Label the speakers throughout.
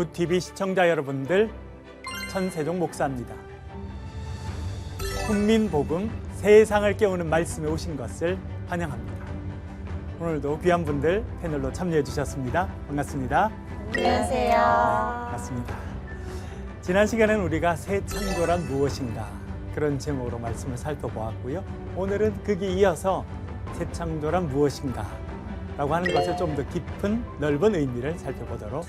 Speaker 1: 굿TV 시청자 여러분들, 천세종 목사입니다. 국민복음, 세상을 깨우는 말씀에 오신 것을 환영합니다. 오늘도 귀한 분들 패널로 참여해 주셨습니다. 반갑습니다.
Speaker 2: 안녕하세요.
Speaker 1: 반갑습니다. 지난 시간에는 우리가 새 창조란 무엇인가 그런 제목으로 말씀을 살펴보았고요. 오늘은 거기에 이어서 새 창조란 무엇인가 라고 하는 것을 좀 더 깊은 넓은 의미를 살펴보도록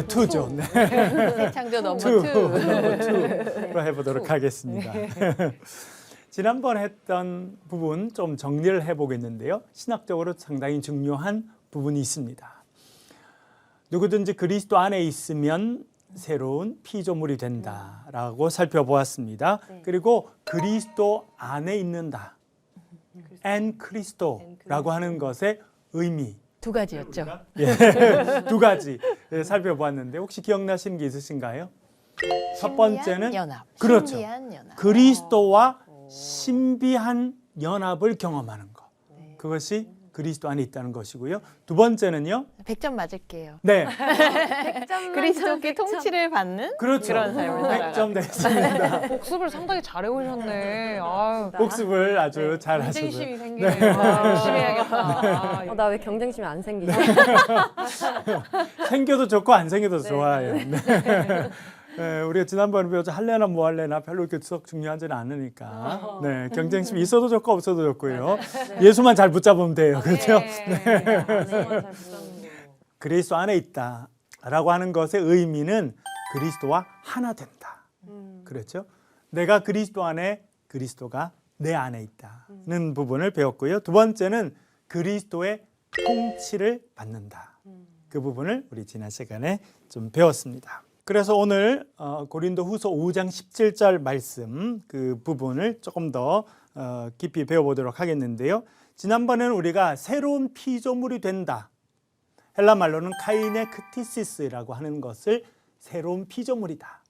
Speaker 1: 투죠. 네.
Speaker 2: 새 창조 넘버
Speaker 1: 투로 해보도록 하겠습니다. 지난번 했던 부분 좀 정리를 해보겠는데요. 신학적으로 상당히 중요한 부분이 있습니다. 누구든지 그리스도 안에 있으면 새로운 피조물이 된다라고 살펴보았습니다. 그리고 그리스도 안에 있는다. 엔 크리스토라고 하는 것의 의미.
Speaker 2: 두 가지였죠.
Speaker 1: 두 가지 살펴보았는데 혹시 기억나시는 게 있으신가요? 첫 번째는
Speaker 2: 연합.
Speaker 1: 그렇죠.
Speaker 2: 신비한 연합.
Speaker 1: 그리스도와 신비한 연합을 경험하는 것. 그것이 그리스도 안에 있다는 것이고요. 두 번째는요.
Speaker 2: 100점 맞을게요.
Speaker 1: 네.
Speaker 2: 그리스도께 통치를 받는
Speaker 1: 그렇죠.
Speaker 2: 그런 삶을 살아가는
Speaker 1: 100점 됐습니다.
Speaker 3: 복습을 상당히 잘해 오셨네. 아유,
Speaker 1: 복습을 아주 잘 하셨어요.
Speaker 3: 경쟁심이 생기네요. 아, 열심히 해야겠다.
Speaker 4: 나 왜 경쟁심이 안 생기지?
Speaker 1: 생겨도 좋고 안 생겨도 좋아요. 네. 네, 우리가 지난번에 배웠죠. 할래나 뭐 할래나 별로 이렇게 썩 중요하지는 않으니까. 네, 경쟁심이 있어도 좋고 없어도 좋고요. 예수만 잘 붙잡으면 돼요. 그렇죠? 그리스도 안에 있다라고 하는 것의 의미는 그리스도와 하나 된다. 그렇죠? 내가 그리스도 안에, 그리스도가 내 안에 있다는 부분을 배웠고요. 두 번째는 그리스도의 통치를 받는다. 그 부분을 우리 지난 시간에 좀 배웠습니다. 그래서 오늘 고린도 후서 5장 17절 말씀 그 부분을 조금 더 깊이 배워보도록 하겠는데요. 지난번에는 우리가 새로운 피조물이 된다. 헬라 말로는 카이네크티시스라고 하는 것을 새로운 피조물이다.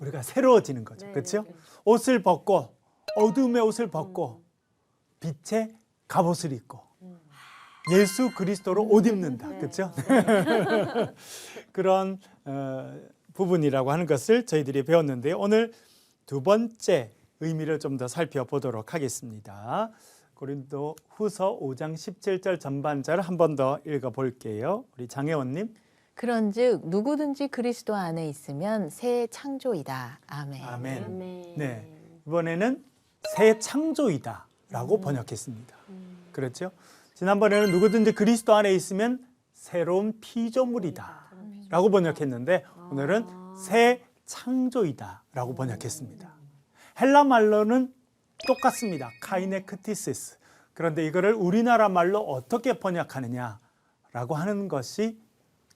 Speaker 1: 우리가 새로워지는 거죠. 그렇죠? 옷을 벗고 어둠의 옷을 벗고 빛의 갑옷을 입고 예수 그리스도로 옷 입는다. 그렇죠? 그런 부분이라고 하는 것을 저희들이 배웠는데요. 오늘 두 번째 의미를 좀 더 살펴보도록 하겠습니다. 고린도 후서 5장 17절 전반절을 한 번 더 읽어볼게요. 우리 장혜원님.
Speaker 2: 그런즉 누구든지 그리스도 안에 있으면 새 창조이다. 아멘.
Speaker 1: 아멘. 네, 이번에는 새 창조이다 라고 번역했습니다. 그렇죠? 지난번에는 누구든지 그리스도 안에 있으면 새로운 피조물이다 라고 번역했는데 오늘은 새 창조이다 라고 번역했습니다. 헬라 말로는 똑같습니다. 카이네크티시스. 그런데 이거를 우리나라 말로 어떻게 번역하느냐 라고 하는 것이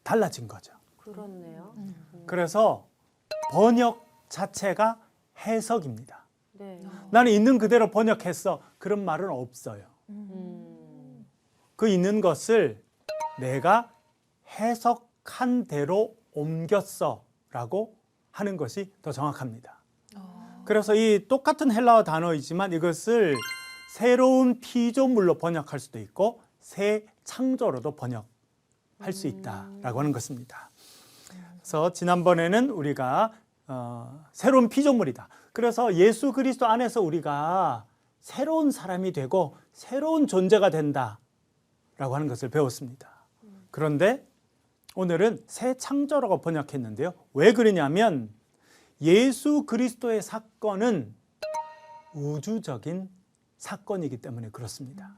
Speaker 1: 달라진 거죠.
Speaker 4: 그렇네요.
Speaker 1: 그래서 번역 자체가 해석입니다.
Speaker 4: 네.
Speaker 1: 나는 있는 그대로 번역했어. 그런 말은 없어요. 그 있는 것을 내가 해석한 대로 옮겼어 라고 하는 것이 더 정확합니다. 그래서 이 똑같은 헬라어 단어이지만 이것을 새로운 피조물로 번역할 수도 있고 새 창조로도 번역할 수 있다라고 하는 것입니다. 그래서 지난번에는 우리가 새로운 피조물이다. 그래서 예수 그리스도 안에서 우리가 새로운 사람이 되고 새로운 존재가 된다라고 하는 것을 배웠습니다. 그런데 오늘은 새 창조라고 번역했는데요. 왜 그러냐면 예수 그리스도의 사건은 우주적인 사건이기 때문에 그렇습니다.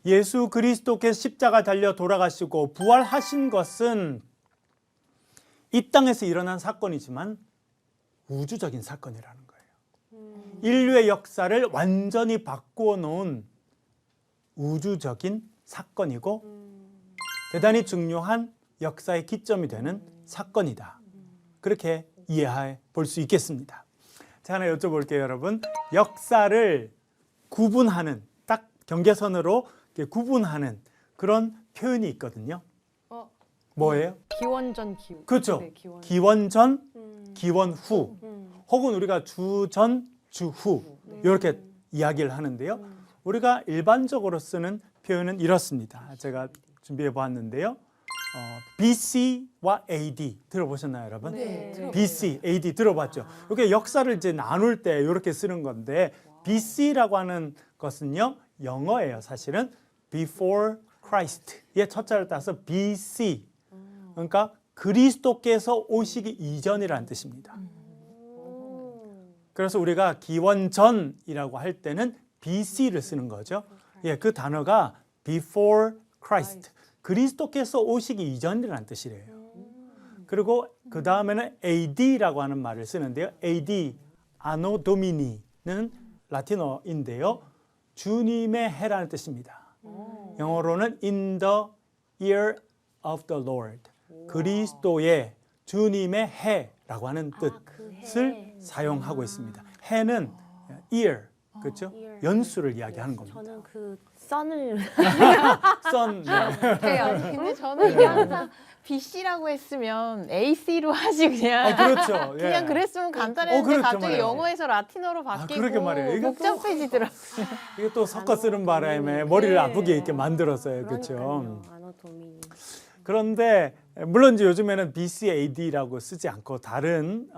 Speaker 1: 예수 그리스도께서 십자가 달려 돌아가시고 부활하신 것은 이 땅에서 일어난 사건이지만 우주적인 사건이라는 거예요. 인류의 역사를 완전히 바꾸어 놓은 우주적인 사건이고 대단히 중요한 역사의 기점이 되는 사건이다. 그렇게 이해해 볼 수 있겠습니다. 자, 하나 여쭤볼게요, 여러분. 역사를 구분하는, 딱 경계선으로 구분하는 그런 표현이 있거든요. 뭐예요?
Speaker 3: 기원전 기후.
Speaker 1: 그렇죠.
Speaker 3: 네, 기원.
Speaker 1: 기원 전, 기원 후, 혹은 우리가 주전, 주후 이렇게 이야기를 하는데요. 우리가 일반적으로 쓰는 표현은 이렇습니다. 제가 준비해 보았는데요. BC와 AD 들어보셨나요, 여러분?
Speaker 2: 네, 들어봤어요.
Speaker 1: BC, AD 들어봤죠. 이게 역사를 이제 나눌 때 이렇게 쓰는 건데 BC라고 하는 것은요 영어예요. 사실은 Before Christ의 첫자를 따서 BC. 그러니까 그리스도께서 오시기 이전이라는 뜻입니다. 그래서 우리가 기원전이라고 할 때는 BC를 쓰는 거죠. 예, 그 단어가 Before Christ. 그리스도께서 오시기 이전이라는 뜻이래요. 그리고 그 다음에는 AD라고 하는 말을 쓰는데요. AD, Anno Domini는 라틴어인데요. 주님의 해라는 뜻입니다. 영어로는 In the year of the Lord. 그리스도의 주님의 해라고 하는 뜻을 사용하고 있습니다. 해는 year, 그렇죠?
Speaker 4: year.
Speaker 1: 연수를 이야기하는 겁니다.
Speaker 4: 저는 그 썬을
Speaker 1: 선, 네.
Speaker 2: 아니, 근데 저는 이게 항상 BC라고 했으면 AC로 하지 그냥.
Speaker 1: 그렇죠. 예.
Speaker 2: 그냥 그랬으면 간단했는데
Speaker 1: 그렇죠
Speaker 2: 갑자기
Speaker 1: 말이에요.
Speaker 2: 영어에서 라틴어로 바뀌고
Speaker 1: 그러게 말이에요. 이게 또-
Speaker 2: 복잡해지더라고요.
Speaker 1: 이게 또 섞어 쓰는 바람에 머리를
Speaker 2: 네.
Speaker 1: 아프게 이렇게 만들었어요. 그렇죠?
Speaker 4: 그러니까요. 아노 도미니.
Speaker 1: 그런데 물론 이제 요즘에는 BCAD라고 쓰지 않고 다른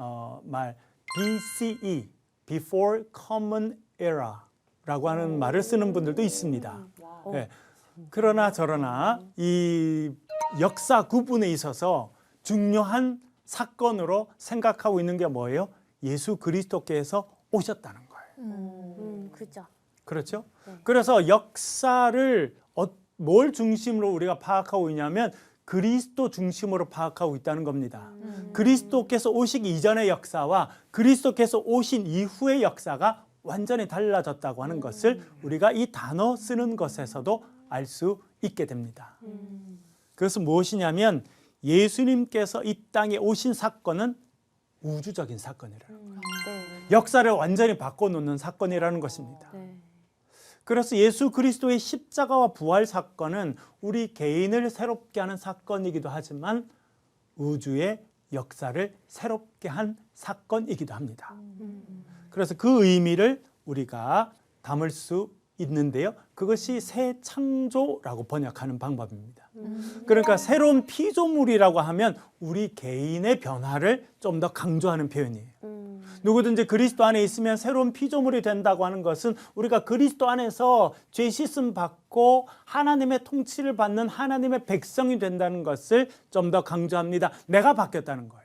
Speaker 1: 말 BCE, Before Common Era라고 하는 말을 쓰는 분들도 있습니다. 네. 그러나 저러나 이 역사 구분에 있어서 중요한 사건으로 생각하고 있는 게 뭐예요? 예수 그리스도께서 오셨다는 거예요.
Speaker 4: 그죠.
Speaker 1: 그렇죠?
Speaker 4: 네.
Speaker 1: 그래서 역사를 뭘 중심으로 우리가 파악하고 있냐면 그리스도 중심으로 파악하고 있다는 겁니다. 그리스도께서 오시기 이전의 역사와 그리스도께서 오신 이후의 역사가 완전히 달라졌다고 하는 것을 우리가 이 단어 쓰는 것에서도 알 수 있게 됩니다. 그것은 무엇이냐면 예수님께서 이 땅에 오신 사건은 우주적인 사건이라는 거예요.
Speaker 4: 네.
Speaker 1: 역사를 완전히 바꿔놓는 사건이라는 것입니다.
Speaker 4: 네.
Speaker 1: 그래서 예수 그리스도의 십자가와 부활 사건은 우리 개인을 새롭게 하는 사건이기도 하지만 우주의 역사를 새롭게 한 사건이기도 합니다. 그래서 그 의미를 우리가 담을 수 있는데요. 그것이 새 창조라고 번역하는 방법입니다. 그러니까 새로운 피조물이라고 하면 우리 개인의 변화를 좀 더 강조하는 표현이에요. 누구든지 그리스도 안에 있으면 새로운 피조물이 된다고 하는 것은 우리가 그리스도 안에서 죄 씻음 받고 하나님의 통치를 받는 하나님의 백성이 된다는 것을 좀 더 강조합니다. 내가 바뀌었다는 거예요.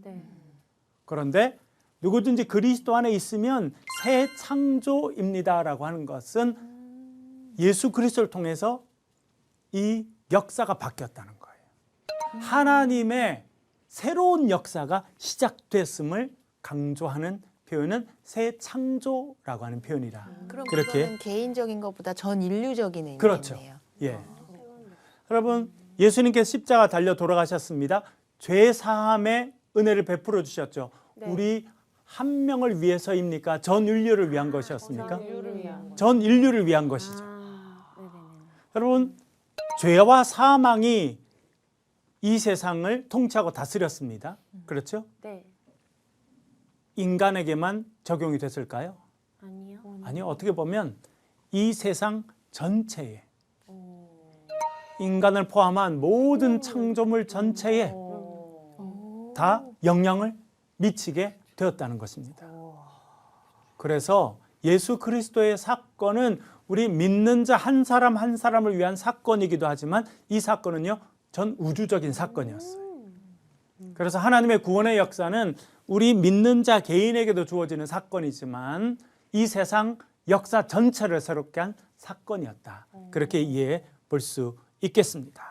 Speaker 4: 네.
Speaker 1: 그런데 누구든지 그리스도 안에 있으면 새 창조입니다라고 하는 것은 예수 그리스도를 통해서 이 역사가 바뀌었다는 거예요. 하나님의 새로운 역사가 시작됐음을 강조하는 표현은 새 창조라고 하는 표현이라.
Speaker 2: 그럼
Speaker 1: 그렇게
Speaker 2: 그거는 개인적인 것보다 전 인류적인 의미네요.
Speaker 1: 그렇죠. 예. 여러분 예수님께서 십자가 달려 돌아가셨습니다. 죄 사함의 은혜를 베풀어 주셨죠.
Speaker 4: 네.
Speaker 1: 우리 한 명을 위해서입니까? 전 인류를 위한 것이었습니까?
Speaker 3: 인류를 위한
Speaker 1: 전 인류를 위한 것이죠.
Speaker 4: 네네네.
Speaker 1: 여러분 죄와 사망이 이 세상을 통치하고 다스렸습니다. 그렇죠?
Speaker 4: 네.
Speaker 1: 인간에게만 적용이 됐을까요?
Speaker 4: 아니요.
Speaker 1: 아니요. 어떻게 보면 이 세상 전체에 인간을 포함한 모든 창조물 전체에 다 영향을 미치게 되었다는 것입니다. 그래서 예수 그리스도의 사건은 우리 믿는 자 한 사람 한 사람을 위한 사건이기도 하지만 이 사건은요 전 우주적인 사건이었어요. 그래서 하나님의 구원의 역사는 우리 믿는 자 개인에게도 주어지는 사건이지만 이 세상 역사 전체를 새롭게 한 사건이었다. 그렇게 이해해 볼 수 있겠습니다.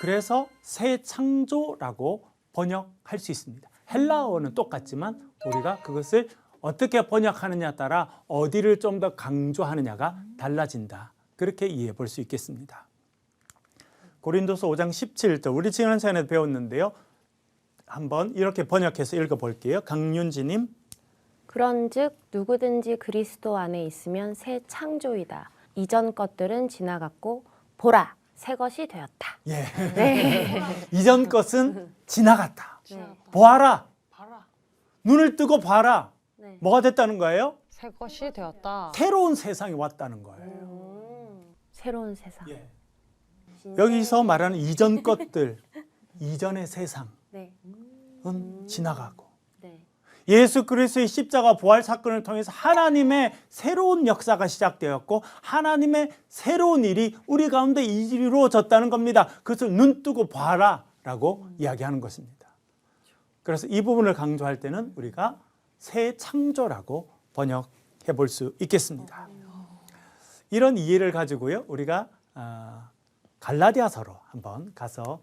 Speaker 1: 그래서 새 창조라고 번역할 수 있습니다. 헬라어는 똑같지만 우리가 그것을 어떻게 번역하느냐에 따라 어디를 좀 더 강조하느냐가 달라진다. 그렇게 이해해 볼 수 있겠습니다. 고린도서 5장 17절 우리 지난 시간에 배웠는데요. 한번 이렇게 번역해서 읽어볼게요. 강윤지님.
Speaker 4: 그런즉 누구든지 그리스도 안에 있으면 새 창조이다. 이전 것들은 지나갔고 보라 새 것이 되었다.
Speaker 1: 예.
Speaker 4: 네.
Speaker 1: 이전 것은 지나갔다.
Speaker 4: 네.
Speaker 1: 보아라.
Speaker 3: 봐라.
Speaker 1: 눈을 뜨고 봐라.
Speaker 4: 네.
Speaker 1: 뭐가 됐다는 거예요?
Speaker 3: 새 것이 되었다.
Speaker 1: 새로운 세상이 왔다는 거예요.
Speaker 4: 새로운 세상.
Speaker 1: 예. 여기서 말하는 이전 것들, 이전의 세상은
Speaker 4: 네.
Speaker 1: 지나가고
Speaker 4: 네.
Speaker 1: 예수 그리스도의 십자가 부활 사건을 통해서 하나님의 새로운 역사가 시작되었고 하나님의 새로운 일이 우리 가운데 이루어졌다는 겁니다. 그것을 눈 뜨고 봐라 라고 이야기하는 것입니다. 그래서 이 부분을 강조할 때는 우리가 새 창조라고 번역해 볼 수 있겠습니다. 이런 이해를 가지고요, 우리가 갈라디아서로 한번 가서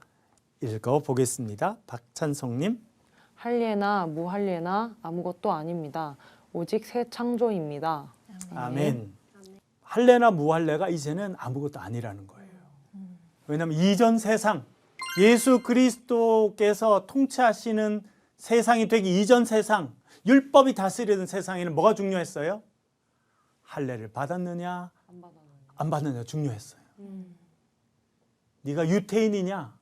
Speaker 1: 읽어보겠습니다. 박찬송님.
Speaker 3: 할례나 무할례나 아무것도 아닙니다. 오직 새 창조입니다.
Speaker 1: 아멘. 할례나 무할례가 이제는 아무것도 아니라는 거예요. 왜냐하면 이전 세상, 예수 그리스도께서 통치하시는 세상이 되기 이전 세상, 율법이 다스리던 세상에는 뭐가 중요했어요? 할례를 받았느냐 안 받느냐 중요했어요. 네가 유태인이냐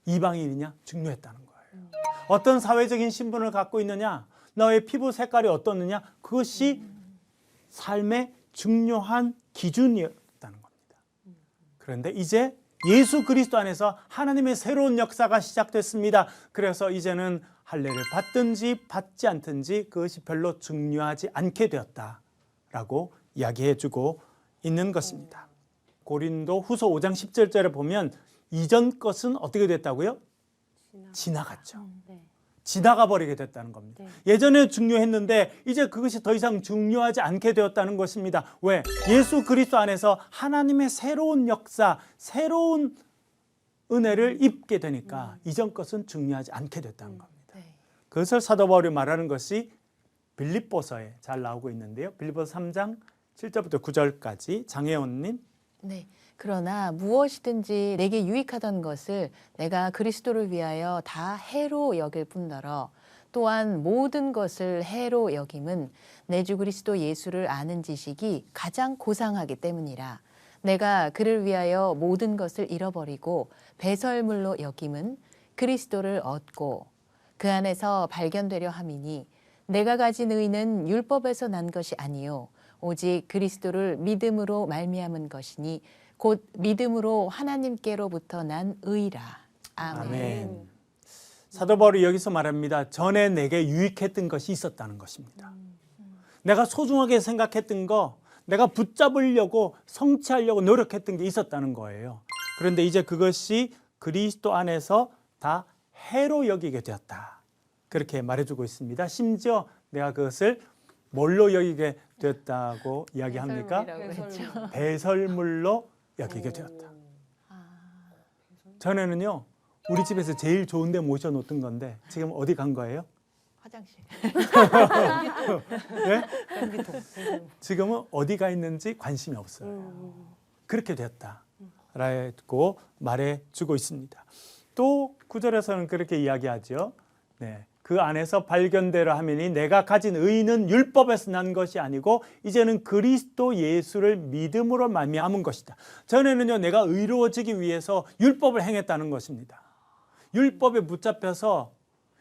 Speaker 1: 이방인이냐 중요했다는 거예요. 어떤 사회적인 신분을 갖고 있느냐, 너의 피부 색깔이 어떻느냐, 그것이 삶의 중요한 기준이었다는 겁니다. 그런데 이제 예수 그리스도 안에서 하나님의 새로운 역사가 시작됐습니다. 그래서 이제는 할례를 받든지 받지 않든지 그것이 별로 중요하지 않게 되었다라고 이야기해주고 있는 것입니다. 고린도 후서 5장 17절에 보면 이전 것은 어떻게 됐다고요? 지나갔죠.
Speaker 4: 네.
Speaker 1: 지나가 버리게 됐다는 겁니다.
Speaker 4: 네.
Speaker 1: 예전에 중요했는데 이제 그것이 더 이상 중요하지 않게 되었다는 것입니다. 왜? 예수 그리스도 안에서 하나님의 새로운 역사, 새로운 은혜를 입게 되니까 이전 것은 중요하지 않게 됐다는 겁니다. 그것을 사도 바울이 말하는 것이 빌립보서에 잘 나오고 있는데요. 빌립보서 3장 7절부터 9절까지 장혜원님.
Speaker 2: 네. 그러나 무엇이든지 내게 유익하던 것을 내가 그리스도를 위하여 다 해로 여길 뿐더러 또한 모든 것을 해로 여김은 내 주 그리스도 예수를 아는 지식이 가장 고상하기 때문이라. 내가 그를 위하여 모든 것을 잃어버리고 배설물로 여김은 그리스도를 얻고 그 안에서 발견되려 함이니 내가 가진 의는 율법에서 난 것이 아니요 오직 그리스도를 믿음으로 말미암은 것이니 곧 믿음으로 하나님께로부터 난 의라. 아멘.
Speaker 1: 아멘. 사도 바울이 여기서 말합니다. 전에 내게 유익했던 것이 있었다는 것입니다. 내가 소중하게 생각했던 거, 내가 붙잡으려고 성취하려고 노력했던 게 있었다는 거예요. 그런데 이제 그것이 그리스도 안에서 다 해로 여기게 되었다. 그렇게 말해주고 있습니다. 심지어 내가 그것을 뭘로 여기게 되었다고 이야기합니까? 배설물로 여기게 되었다. 전에는요, 우리 집에서 제일 좋은 데 모셔놓던 건데 지금 어디 간 거예요?
Speaker 2: 화장실.
Speaker 1: 네? 지금은 어디 가 있는지 관심이 없어요. 그렇게 되었다라고 말해주고 있습니다. 또 9절에서는 그렇게 이야기하죠. 네. 그 안에서 발견되려 하매니 내가 가진 의는 율법에서 난 것이 아니고 이제는 그리스도 예수를 믿음으로 말미암은 것이다. 전에는요, 내가 의로워지기 위해서 율법을 행했다는 것입니다. 율법에 붙잡혀서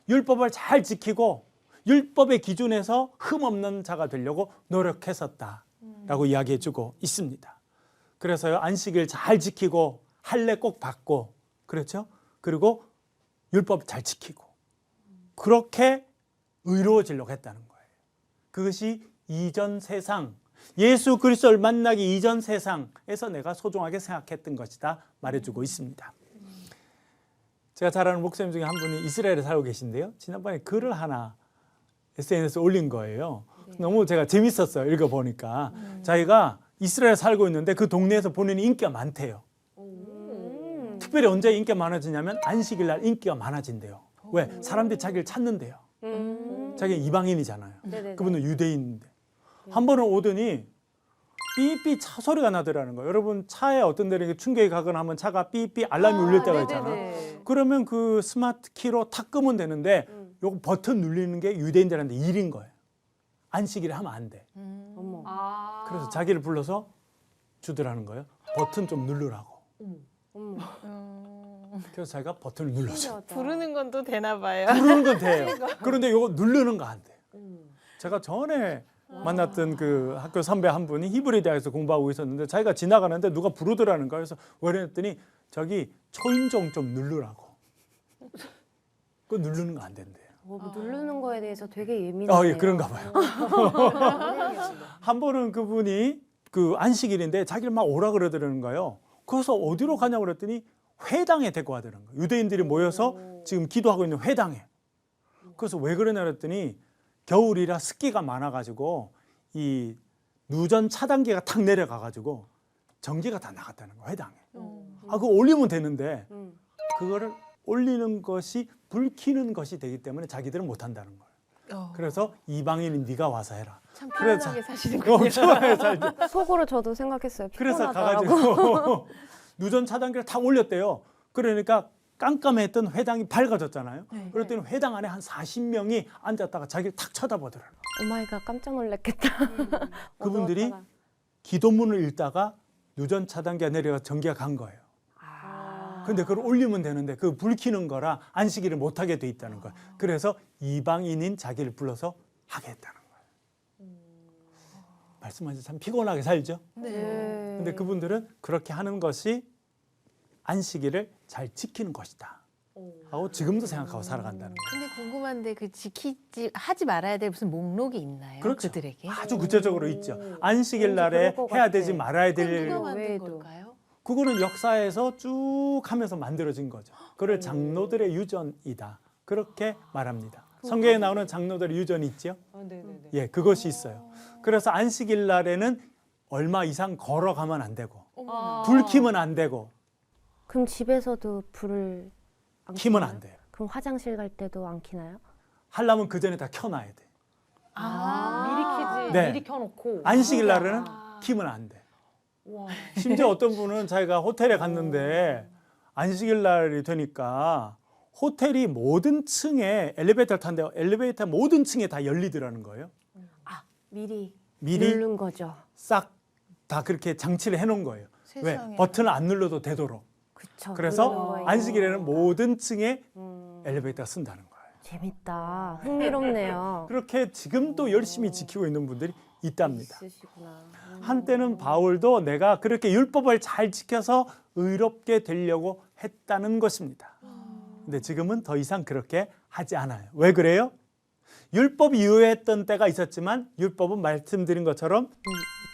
Speaker 1: 율법을 잘 지키고 율법의 기준에서 흠없는 자가 되려고 노력했었다라고 이야기해주고 있습니다. 그래서요, 안식일 잘 지키고 할례 꼭 받고, 그렇죠? 그리고 율법 잘 지키고 그렇게 의로워지려고 했다는 거예요. 그것이 이전 세상, 예수 그리스도를 만나기 이전 세상에서 내가 소중하게 생각했던 것이다 말해주고 있습니다. 제가 잘 아는 목사님 중에 한 분이 이스라엘에 살고 계신데요. 지난번에 글을 하나 SNS에 올린 거예요. 너무 제가 재밌었어요. 읽어보니까. 자기가 이스라엘에 살고 있는데 그 동네에서 본인이 인기가 많대요. 특별히 언제 인기가 많아지냐면 안식일 날 인기가 많아진대요. 왜? 사람들이 자기를 찾는데요. 자기가 이방인이잖아요.
Speaker 4: 네네네.
Speaker 1: 그분은 유대인인데. 한 번은 오더니 삐삐 차 소리가 나더라는 거예요. 여러분 차에 어떤 데는 충격이 가거나 하면 차가 삐삐 알람이 울릴 때가 있잖아요. 그러면 그 스마트 키로 탁 끄면 되는데 요거 버튼 눌리는 게 유대인들한테 일인 거예요. 안식일에 하면 안 돼.
Speaker 4: 어머.
Speaker 1: 그래서 자기를 불러서 주더라는 거예요. 버튼 좀 누르라고.
Speaker 4: 어머.
Speaker 1: 그래서 자기가 버튼을 눌러줘.
Speaker 4: 신기하다.
Speaker 2: 부르는 건 또 되나 봐요.
Speaker 1: 누르는 건 돼요. 그런데 요거 누르는 거 안 돼요. 제가 전에 만났던 그 학교 선배 한 분이 히브리 대학에서 공부하고 있었는데 자기가 지나가는데 누가 부르더라는 거예요. 그래서 왜 그랬더니 저기 초인종 좀 누르라고. 그거 누르는 거 안 된대요.
Speaker 4: 뭐 누르는 거에 대해서 되게 예민해요.
Speaker 1: 예, 그런가 봐요. 한 번은 그분이 그 안식일인데 자기를 막 오라 그러더라는 거예요. 그래서 어디로 가냐고 그랬더니 회당에 데리고 가더라는 거예요. 유대인들이 모여서 지금 기도하고 있는 회당에. 그래서 왜 그러냐 그랬더니 겨울이라 습기가 많아가지고 이 누전 차단기가 탁 내려가가지고 전기가 다 나갔다는 거예요. 회당에. 아, 그거 올리면 되는데 그거를 올리는 것이 불 켜는 것이 되기 때문에 자기들은 못 한다는 거예요. 그래서 이방인인 네가 와서 해라.
Speaker 2: 참
Speaker 1: 그래서
Speaker 2: 편안하게 사시는군요.
Speaker 1: 엄청나게 살죠.
Speaker 4: 속으로 저도 생각했어요.
Speaker 1: 그래서
Speaker 4: 피곤하다라고.
Speaker 1: 가가지고 누전 차단기를 다 올렸대요. 그러니까 깜깜했던 회당이 밝아졌잖아요.
Speaker 2: 네.
Speaker 1: 그랬더니 회당 안에 한 40명이 앉았다가 자기를 탁 쳐다보더라고요.
Speaker 4: 오마이갓 깜짝 놀랐겠다.
Speaker 1: 그분들이
Speaker 4: 어두웠다가.
Speaker 1: 기도문을 읽다가 누전 차단기가 내려가 전기가 간 거예요. 근데 그걸 올리면 되는데 그 불 켜는 거라 안식일을 못 하게 돼 있다는 거예요. 그래서 이방인인 자기를 불러서 하게 했다는 거예요. 말씀하셔서 참 피곤하게 살죠.
Speaker 2: 네.
Speaker 1: 근데 그분들은 그렇게 하는 것이 안식일을 잘 지키는 것이다 하고 지금도 생각하고 살아간다는 거예요.
Speaker 2: 근데 궁금한데 그 지키지 하지 말아야 될 무슨 목록이 있나요?
Speaker 1: 그렇죠.
Speaker 2: 그들에게?
Speaker 1: 아주 구체적으로 있죠. 안식일
Speaker 4: 왠지
Speaker 1: 날에
Speaker 4: 그럴 것
Speaker 1: 해야
Speaker 4: 같아.
Speaker 1: 되지 말아야
Speaker 2: 그건
Speaker 1: 될
Speaker 2: 누가 만든
Speaker 4: 외에도.
Speaker 2: 걸까요?
Speaker 1: 그거는 역사에서 쭉 하면서 만들어진 거죠. 그걸 장로들의 유전이다. 그렇게 말합니다. 성경에 나오는 장로들의 유전이 있죠.
Speaker 3: 네네네.
Speaker 1: 예, 그것이 있어요. 그래서 안식일 날에는 얼마 이상 걸어가면 안 되고 불 켜면 안 되고
Speaker 4: 그럼 집에서도 불을 안
Speaker 1: 켜면
Speaker 4: 켜나요?
Speaker 1: 안 돼요.
Speaker 4: 그럼 화장실 갈 때도 안 켜나요?
Speaker 1: 하려면 그 전에 다 켜놔야 돼.
Speaker 3: 미리 켜지.
Speaker 1: 네.
Speaker 3: 미리 켜놓고.
Speaker 1: 안식일 날에는 켜면 안 돼.
Speaker 3: 와.
Speaker 1: 심지어 어떤 분은 자기가 호텔에 갔는데 안식일 날이 되니까 호텔이 모든 층에 엘리베이터를 탔는데 엘리베이터 모든 층에 다 열리더라는 거예요.
Speaker 4: 미리
Speaker 1: 미리
Speaker 4: 누른 거죠.
Speaker 1: 싹 다 그렇게 장치를 해놓은 거예요. 왜?
Speaker 2: 세상에.
Speaker 1: 버튼을 안 눌러도 되도록.
Speaker 4: 그쵸.
Speaker 1: 그래서
Speaker 4: 누르는 거예요.
Speaker 1: 안식일에는 모든 층에 엘리베이터가 쓴다는 거예요.
Speaker 4: 재밌다. 흥미롭네요.
Speaker 1: 그렇게 지금도 열심히 지키고 있는 분들이 있답니다.
Speaker 4: 있으시구나.
Speaker 1: 한때는 바울도 내가 그렇게 율법을 잘 지켜서 의롭게 되려고 했다는 것입니다. 근데 지금은 더 이상 그렇게 하지 않아요. 왜 그래요? 율법이 유효했던 때가 있었지만 율법은 말씀드린 것처럼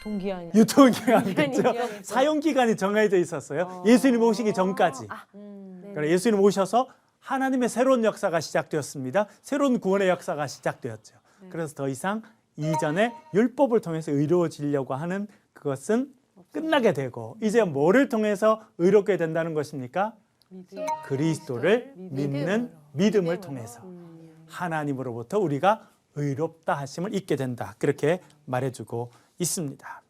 Speaker 3: 동기한이.
Speaker 1: 유통기간이 그렇죠?
Speaker 3: 기간이
Speaker 1: 사용기간이 정해져 있었어요. 예수님 오시기 전까지.
Speaker 4: 네.
Speaker 1: 그러니까 예수님 오셔서 하나님의 새로운 역사가 시작되었습니다. 새로운 구원의 역사가 시작되었죠. 그래서 더 이상 이전에 율법을 통해서 의로워지려고 하는 그것은 끝나게 되고 이제 뭐를 통해서 의롭게 된다는 것입니까? 그리스도를 믿는 믿음을 통해서 하나님으로부터 우리가 의롭다 하심을 잊게 된다. 그렇게 말해주고 있습니다.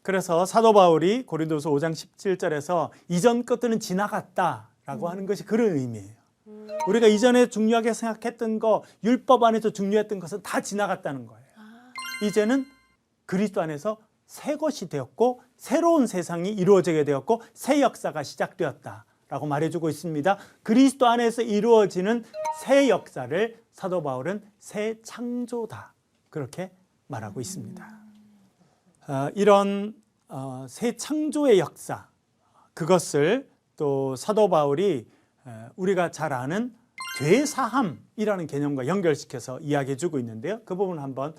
Speaker 1: 그래서 사도 바울이 고린도서 5장 17절에서 이전 것들은 지나갔다라고 하는 것이 그런 의미예요. 우리가 이전에 중요하게 생각했던 거, 율법 안에서 중요했던 것은 다 지나갔다는 거예요. 이제는 그리스도 안에서 새 것이 되었고 새로운 세상이 이루어지게 되었고 새 역사가 시작되었다라고 말해주고 있습니다. 그리스도 안에서 이루어지는 새 역사를 사도 바울은 새 창조다 그렇게 말하고 있습니다. 이런 새 창조의 역사 그것을 또 사도 바울이 우리가 잘 아는 죄사함이라는 개념과 연결시켜서 이야기해 주고 있는데요. 그 부분 한번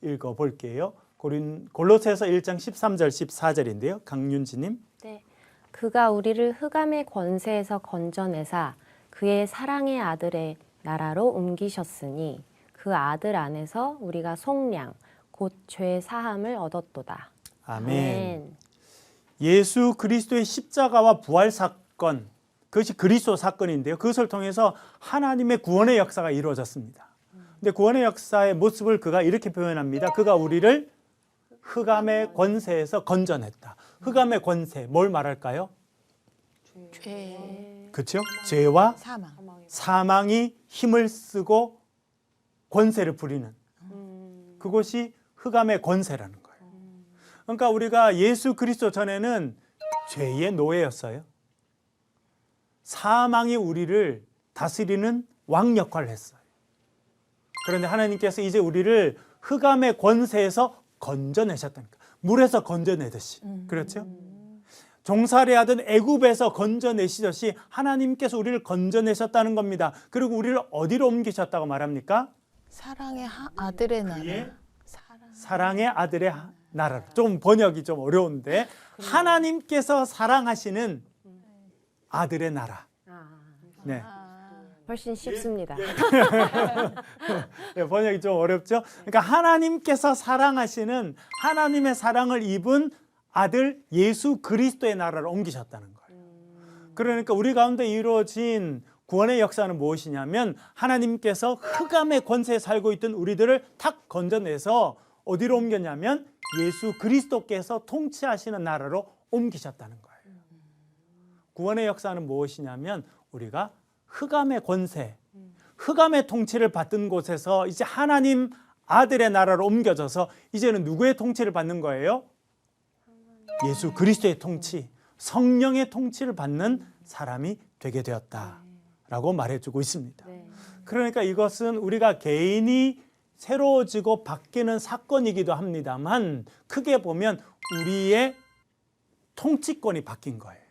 Speaker 1: 읽어볼게요. 골로새서 1장 13절 14절인데요. 강윤지님.
Speaker 4: 네. 그가 우리를 흑암의 권세에서 건져내사 그의 사랑의 아들의 나라로 옮기셨으니 그 아들 안에서 우리가 속량 곧 죄 사함을 얻었도다.
Speaker 1: 아멘. 예수 그리스도의 십자가와 부활 사건 그것이 그리스도 사건인데요. 그것을 통해서 하나님의 구원의 역사가 이루어졌습니다. 근데 구원의 역사의 모습을 그가 이렇게 표현합니다. 그가 우리를 흑암의 권세에서 건져냈다. 흑암의 권세 뭘 말할까요?
Speaker 2: 죄,
Speaker 1: 그렇죠? 죄와
Speaker 2: 사망.
Speaker 1: 사망이 힘을 쓰고 권세를 부리는 그것이 흑암의 권세라는 거예요. 그러니까 우리가 예수 그리스도 전에는 죄의 노예였어요. 사망이 우리를 다스리는 왕 역할을 했어요. 그런데 하나님께서 이제 우리를 흑암의 권세에서 건져내셨다니까. 물에서 건져내듯이. 그렇죠? 종살이하던 애굽에서 건져내시듯이 하나님께서 우리를 건져내셨다는 겁니다. 그리고 우리를 어디로 옮기셨다고 말합니까?
Speaker 2: 사랑의 아들의 나라.
Speaker 1: 그의 사랑의 아들의 나라로. 좀 번역이 좀 어려운데 하나님께서 사랑하시는 아들의 나라. 네.
Speaker 4: 훨씬 쉽습니다.
Speaker 1: 네, 번역이 좀 어렵죠. 그러니까 하나님께서 사랑하시는 하나님의 사랑을 입은 아들 예수 그리스도의 나라를 옮기셨다는 거예요. 그러니까 우리 가운데 이루어진 구원의 역사는 무엇이냐면 하나님께서 흑암의 권세에 살고 있던 우리들을 탁 건져내서 어디로 옮겼냐면 예수 그리스도께서 통치하시는 나라로 옮기셨다는 거예요. 구원의 역사는 무엇이냐면 우리가 흑암의 권세, 흑암의 통치를 받던 곳에서 이제 하나님 아들의 나라로 옮겨져서 이제는 누구의 통치를 받는 거예요? 예수 그리스도의 통치, 성령의 통치를 받는 사람이 되게 되었다라고 말해주고 있습니다. 그러니까 이것은 우리가 개인이 새로워지고 바뀌는 사건이기도 합니다만 크게 보면 우리의 통치권이 바뀐 거예요.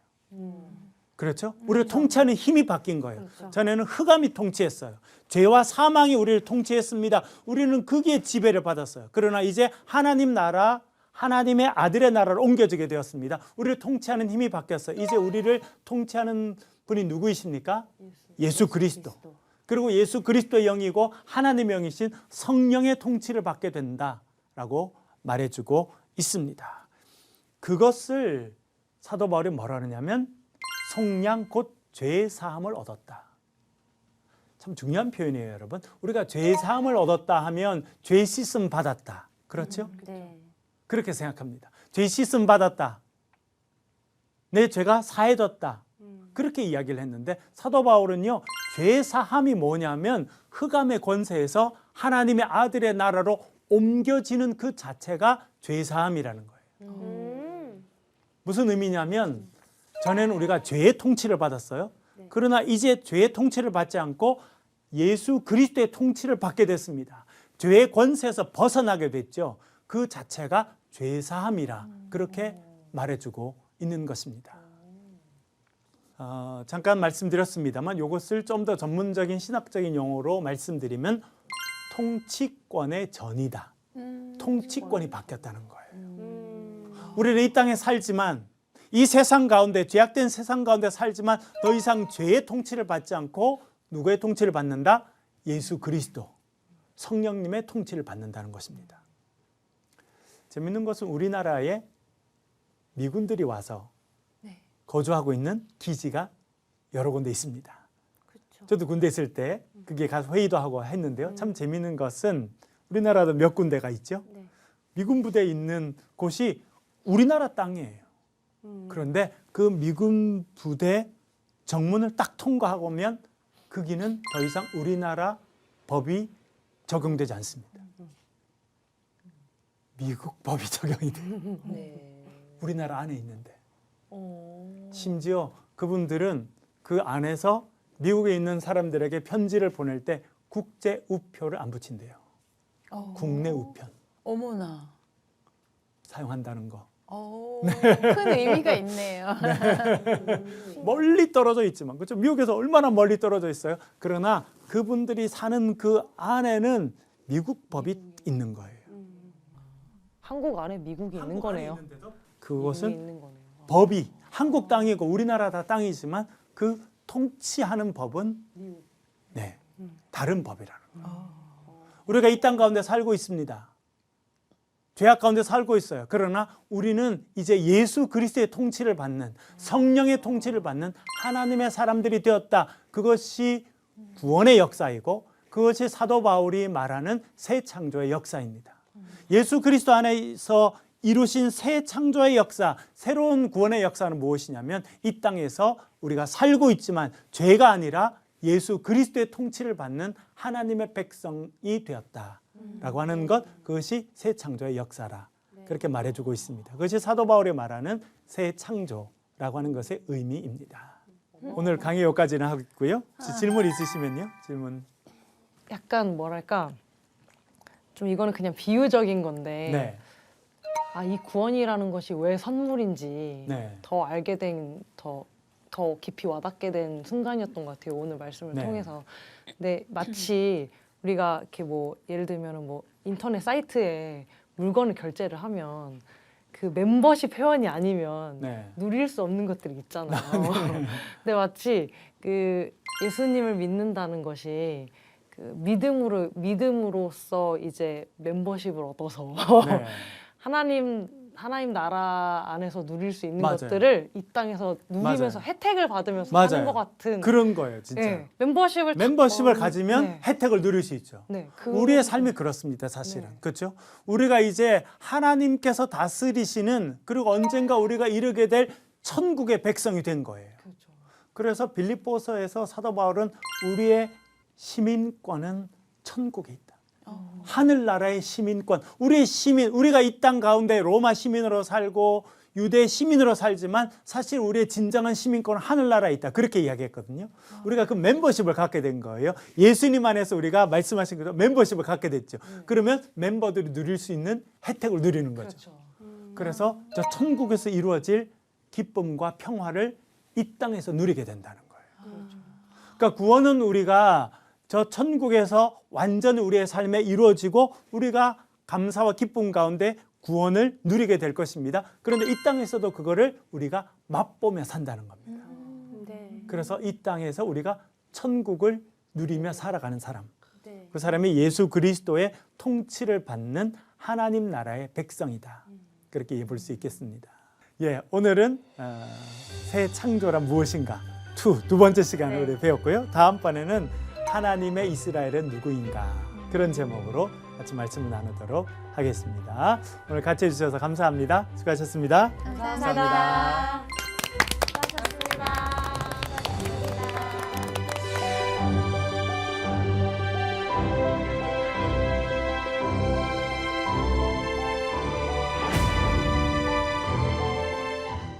Speaker 1: 그렇죠? 우리를 통치하는 힘이 바뀐 거예요. 전에는 흑암이 통치했어요. 죄와 사망이 우리를 통치했습니다. 우리는 거기에 지배를 받았어요. 그러나 이제 하나님 나라, 하나님의 아들의 나라로 옮겨지게 되었습니다. 우리를 통치하는 힘이 바뀌었어요. 이제 우리를 통치하는 분이 누구이십니까? 예수 그리스도. 그리고 예수 그리스도의 영이고 하나님의 영이신 성령의 통치를 받게 된다라고 말해주고 있습니다. 그것을 사도 바울이 뭐라 하느냐면 속량 곧 죄 사함을 얻었다. 참 중요한 표현이에요, 여러분. 우리가 죄 사함을 얻었다 하면 죄 씻음 받았다. 그렇죠?
Speaker 4: 네.
Speaker 1: 그렇게 생각합니다. 죄 씻음 받았다. 내 죄가 사해졌다. 그렇게 이야기를 했는데 사도 바울은요, 죄 사함이 뭐냐면 흑암의 권세에서 하나님의 아들의 나라로 옮겨지는 그 자체가 죄 사함이라는 거예요. 무슨 의미냐면 전에는 우리가 죄의 통치를 받았어요. 그러나 이제 죄의 통치를 받지 않고 예수 그리스도의 통치를 받게 됐습니다. 죄의 권세에서 벗어나게 됐죠. 그 자체가 죄 사함이라 그렇게 말해주고 있는 것입니다. 잠깐 말씀드렸습니다만 이것을 좀 더 전문적인 신학적인 용어로 말씀드리면 통치권의 전이다. 통치권이 바뀌었다는 거예요. 우리는 이 땅에 살지만 이 세상 가운데 죄악된 세상 가운데 살지만 더 이상 죄의 통치를 받지 않고 누구의 통치를 받는다? 예수 그리스도 성령님의 통치를 받는다는 것입니다. 재밌는 것은 우리나라에 미군들이 와서 거주하고 있는 기지가 여러 군데 있습니다. 저도 군대 있을 때 그게 가서 회의도 하고 했는데요. 참 재밌는 것은 우리나라도 몇 군데가 있죠. 미군 부대에 있는 곳이 우리나라 땅이에요. 그런데 그 미군 부대 정문을 딱 통과하고 오면 거기는 더 이상 우리나라 법이 적용되지 않습니다. 미국 법이 적용이 돼요. 우리나라 안에 있는데. 심지어 그분들은 그 안에서 미국에 있는 사람들에게 편지를 보낼 때 국제 우표를 안 붙인대요. 국내 우편
Speaker 2: 어머나.
Speaker 1: 사용한다는 거.
Speaker 2: 큰 의미가 있네요.
Speaker 1: 멀리 떨어져 있지만 그렇죠? 미국에서 얼마나 멀리 떨어져 있어요. 그러나 그분들이 사는 그 안에는 미국 법이 있는 거예요.
Speaker 3: 한국 안에 미국이 있는 거네요.
Speaker 1: 그것은
Speaker 3: 미국이 있는 거네요.
Speaker 1: 법이 한국 땅이고 우리나라 다 땅이지만 그 통치하는 법은 네, 다른 법이라는 거예요. 우리가 이 땅 가운데 살고 있습니다. 죄악 가운데 살고 있어요. 그러나 우리는 이제 예수 그리스도의 통치를 받는 성령의 통치를 받는 하나님의 사람들이 되었다. 그것이 구원의 역사이고 그것이 사도 바울이 말하는 새 창조의 역사입니다. 예수 그리스도 안에서 이루신 새 창조의 역사, 새로운 구원의 역사는 무엇이냐면 이 땅에서 우리가 살고 있지만 죄가 아니라 예수 그리스도의 통치를 받는 하나님의 백성이 되었다라고 하는 것, 그것이 새 창조의 역사라 그렇게 말해주고 있습니다. 그것이 사도 바울이 말하는 새 창조라고 하는 것의 의미입니다. 오늘 강의 여기까지는 하겠고요. 질문 있으시면요. 질문.
Speaker 3: 약간 뭐랄까 좀 이거는 그냥 비유적인 건데
Speaker 1: 네.
Speaker 3: 아, 이 구원이라는 것이 왜 선물인지
Speaker 1: 네.
Speaker 3: 더 알게 된, 더 깊이 와닿게 된 순간이었던 것 같아요. 오늘 말씀을
Speaker 1: 네.
Speaker 3: 통해서. 근데 마치 우리가 이렇게 뭐 예를 들면 뭐 인터넷 사이트에 물건을 결제를 하면 그 멤버십 회원이 아니면
Speaker 1: 네.
Speaker 3: 누릴 수 없는 것들이 있잖아요. 근데 마치 그 예수님을 믿는다는 것이 그 믿음으로써 이제 멤버십을 얻어서
Speaker 1: 네.
Speaker 3: 하나님 나라 안에서 누릴 수 있는
Speaker 1: 맞아요.
Speaker 3: 것들을 이 땅에서 누리면서
Speaker 1: 맞아요.
Speaker 3: 혜택을 받으면서
Speaker 1: 맞아요.
Speaker 3: 하는 것 같은
Speaker 1: 그런 거예요, 진짜.
Speaker 3: 네, 멤버십을
Speaker 1: 멤버십을 가지면
Speaker 3: 네.
Speaker 1: 혜택을 누릴 수 있죠.
Speaker 3: 네,
Speaker 1: 우리의 삶이 그렇습니다, 사실은.
Speaker 3: 네.
Speaker 1: 그렇죠? 우리가 이제 하나님께서 다스리시는 그리고 언젠가 우리가 이르게 될 천국의 백성이 된 거예요.
Speaker 3: 그렇죠.
Speaker 1: 그래서 빌립보서에서 사도 바울은 우리의 시민권은 천국에 있다. 하늘나라의 시민권, 우리의 시민, 우리가 이 땅 가운데 로마 시민으로 살고 유대 시민으로 살지만 사실 우리의 진정한 시민권은 하늘나라에 있다. 그렇게 이야기했거든요. 우리가 그 멤버십을 갖게 된 거예요. 예수님 안에서 우리가 말씀하신 것처럼 멤버십을 갖게 됐죠. 그러면 멤버들이 누릴 수 있는 혜택을 누리는 거죠.
Speaker 3: 그렇죠.
Speaker 1: 그래서 저 천국에서 이루어질 기쁨과 평화를 이 땅에서 누리게 된다는 거예요. 그러니까 구원은 우리가 저 천국에서 완전히 우리의 삶에 이루어지고 우리가 감사와 기쁨 가운데 구원을 누리게 될 것입니다. 그런데 이 땅에서도 그거를 우리가 맛보며 산다는 겁니다.
Speaker 4: 네.
Speaker 1: 그래서 이 땅에서 우리가 천국을 누리며 살아가는 사람.
Speaker 4: 네.
Speaker 1: 그 사람이 예수 그리스도의 통치를 받는 하나님 나라의 백성이다. 그렇게 볼 수 있겠습니다. 예, 오늘은 새 창조란 무엇인가 두 번째 시간을
Speaker 4: 네.
Speaker 1: 우리 배웠고요. 다음번에는 하나님의 이스라엘은 누구인가 그런 제목으로 같이 말씀을 나누도록 하겠습니다. 오늘 같이 해주셔서 감사합니다. 수고하셨습니다.
Speaker 4: 감사합니다.